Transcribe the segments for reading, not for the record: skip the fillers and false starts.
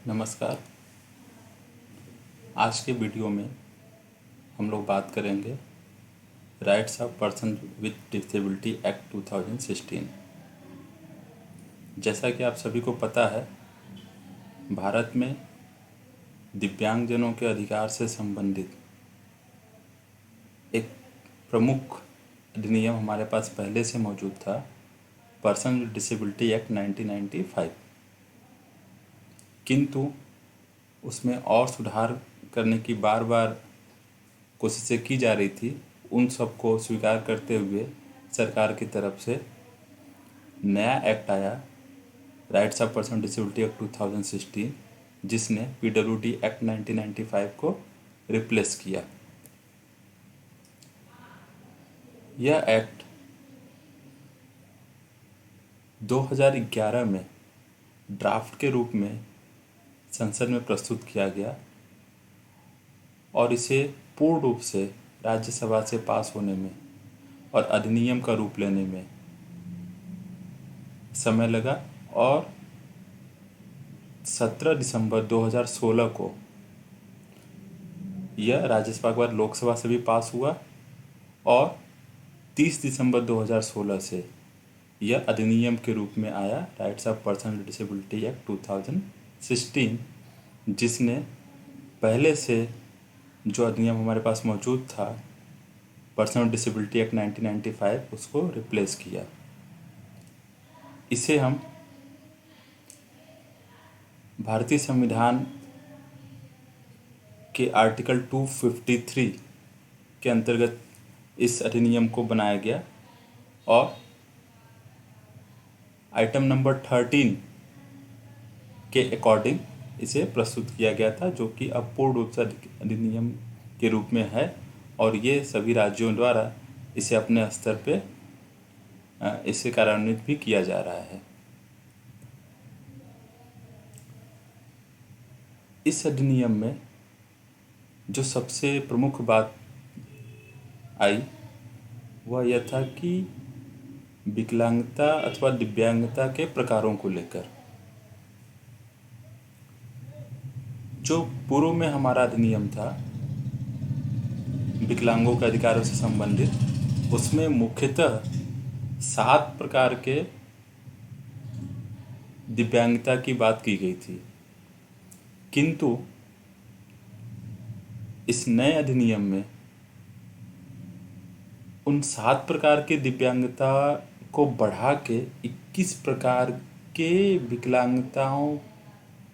नमस्कार। आज के वीडियो में हम लोग बात करेंगे rights of person with disability act 2016। जैसा कि आप सभी को पता है, भारत में दिव्यांगजनों के अधिकार से संबंधित एक प्रमुख अधिनियम हमारे पास पहले से मौजूद था, पर्सन विद डिसेबिलिटी एक्ट 1995। किंतु उसमें और सुधार करने की बार बार कोशिशें की जा रही थी। उन सबको स्वीकार करते हुए सरकार की तरफ से नया एक्ट आया, rights of person disability act 2016, जिसने पीडब्ल्यूडी एक्ट 1995 को रिप्लेस किया। यह एक्ट 2011 में ड्राफ्ट के रूप में संसद में प्रस्तुत किया गया और इसे पूर्ण रूप से राज्यसभा से पास होने में और अधिनियम का रूप लेने में समय लगा और 17 दिसंबर 2016 को यह राज्यसभा के बाद लोकसभा से भी पास हुआ और 30 दिसंबर 2016 से यह अधिनियम के रूप में आया, rights of person with disability act 2016, जिसने पहले से जो अधिनियम हमारे पास मौजूद था, पर्सन विद डिसेबिलिटी एक्ट 1995, उसको रिप्लेस किया। इसे हम भारतीय संविधान के आर्टिकल 253 के अंतर्गत इस अधिनियम को बनाया गया और आइटम नंबर 13 के अकॉर्डिंग इसे प्रस्तुत किया गया था, जो कि अब पूर्ण रूप से अधिनियम के रूप में है और ये सभी राज्यों द्वारा इसे अपने स्तर पे इसे कार्यान्वित भी किया जा रहा है। इस अधिनियम में जो सबसे प्रमुख बात आई वह यह था कि विकलांगता अथवा दिव्यांगता के प्रकारों को लेकर जो पूर्व में हमारा अधिनियम था विकलांगों के अधिकारों से संबंधित, उसमें मुख्यतः 7 प्रकार के दिव्यांगता की बात की गई थी। किंतु इस नए अधिनियम में उन 7 प्रकार के दिव्यांगता को बढ़ा के 21 प्रकार के विकलांगताओं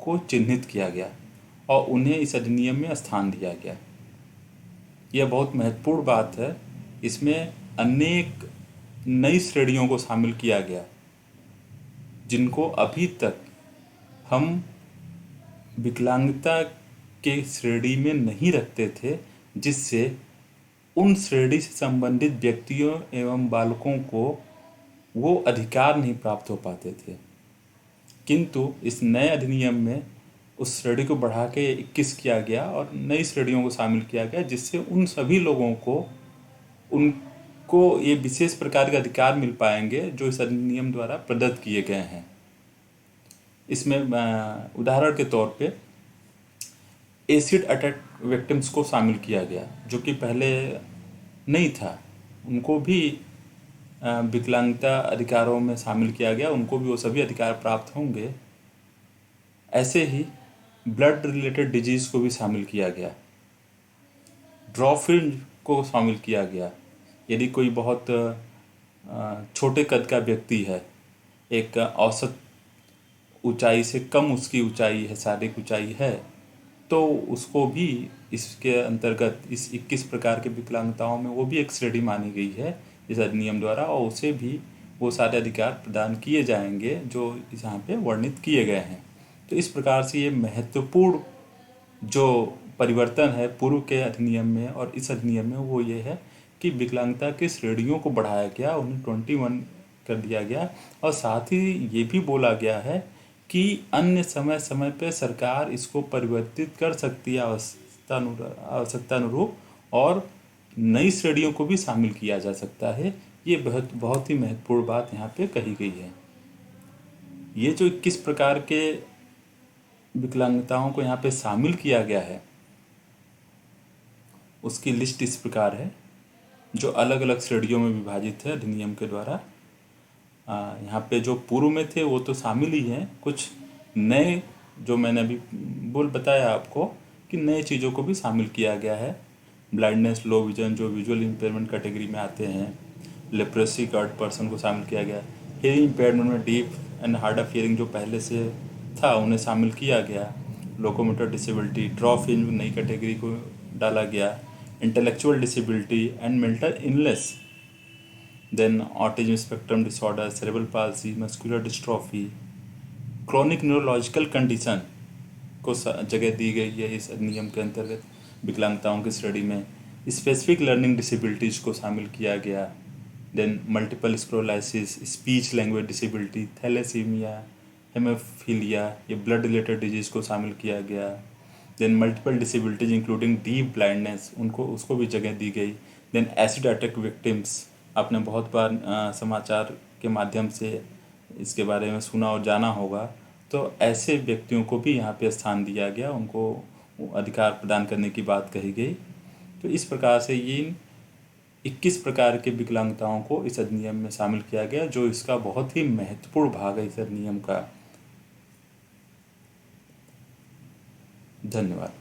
को चिन्हित किया गया और उन्हें इस अधिनियम में स्थान दिया गया। यह बहुत महत्वपूर्ण बात है। इसमें अनेक नई श्रेणियों को शामिल किया गया जिनको अभी तक हम विकलांगता के श्रेणी में नहीं रखते थे, जिससे उन श्रेणी से संबंधित व्यक्तियों एवं बालकों को वो अधिकार नहीं प्राप्त हो पाते थे। किंतु इस नए अधिनियम में उस श्रेणी को बढ़ा के 21 किया गया और नई श्रेणियों को शामिल किया गया, जिससे उन सभी लोगों को उनको ये विशेष प्रकार के अधिकार मिल पाएंगे जो इस अधिनियम द्वारा प्रदत्त किए गए हैं। इसमें उदाहरण के तौर पे एसिड अटैक विक्टिम्स को शामिल किया गया, जो कि पहले नहीं था। उनको भी विकलांगता अधिकारों में शामिल किया गया, उनको भी वो सभी अधिकार प्राप्त होंगे। ऐसे ही ब्लड रिलेटेड डिजीज़ को भी शामिल किया गया, ड्रॉफिन को शामिल किया गया। यदि कोई बहुत छोटे कद का व्यक्ति है, एक औसत ऊंचाई से कम उसकी ऊंचाई है, शारीरिक ऊंचाई है, तो उसको भी इसके अंतर्गत इस 21 प्रकार के विकलांगताओं में वो भी एक श्रेणी मानी गई है इस अधिनियम द्वारा और उसे भी वो सारे अधिकार प्रदान किए जाएंगे जो यहाँ पे वर्णित किए गए हैं। तो इस प्रकार से ये महत्वपूर्ण जो परिवर्तन है पूर्व के अधिनियम में और इस अधिनियम में वो ये है कि विकलांगता की श्रेणियों को बढ़ाया गया, उन्हें 21 कर दिया गया और साथ ही ये भी बोला गया है कि अन्य समय समय पर सरकार इसको परिवर्तित कर सकती है आवश्यकता अनुरूप और नई श्रेणियों को भी शामिल किया जा सकता है। ये बहुत ही महत्वपूर्ण बात यहाँ पे कही गई है। ये जो 21 प्रकार के विकलांगताओं को यहाँ पे शामिल किया गया है उसकी लिस्ट इस प्रकार है, जो अलग अलग श्रेणियों में विभाजित है अधिनियम के द्वारा। यहाँ पे जो पूर्व में थे वो तो शामिल ही हैं, कुछ नए जो मैंने अभी बताया आपको कि नए चीज़ों को भी शामिल किया गया है। ब्लाइंडनेस, लो विजन जो विजुअल इम्पेयरमेंट कैटेगरी में आते हैं, लेप्रेसी कार्ड पर्सन को शामिल किया गया। हियरिंग इम्पेयरमेंट में deaf and hard of hearing जो पहले से था उन्हें शामिल किया गया। लोकोमोटर डिसेबिलिटी, ड्रॉप इन नई कैटेगरी को डाला गया। Intellectual disability and mental illness, then autism spectrum disorder, cerebral palsy, muscular dystrophy, chronic neurological condition को जगह दी गई है इस अधिनियम के अंतर्गत विकलांगताओं की श्रेणी में। स्पेसिफिक लर्निंग डिसेबिलिटीज़ को शामिल किया गया। Then multiple sclerosis, speech language disability, thalassaemia, haemophilia, ये ब्लड रिलेटेड डिजीज़ को शामिल किया गया। Then multiple disabilities including deaf blindness, उनको उसको भी जगह दी गई। देन एसिड अटैक विक्टिम्स, आपने बहुत बार समाचार के माध्यम से इसके बारे में सुना और जाना होगा, तो ऐसे व्यक्तियों को भी यहाँ पे स्थान दिया गया, उनको अधिकार प्रदान करने की बात कही गई। तो इस प्रकार से ये 21 प्रकार के विकलांगताओं को इस अधिनियम में शामिल किया गया, जो इसका बहुत ही महत्वपूर्ण भाग है इस अधिनियम का। धन्यवाद।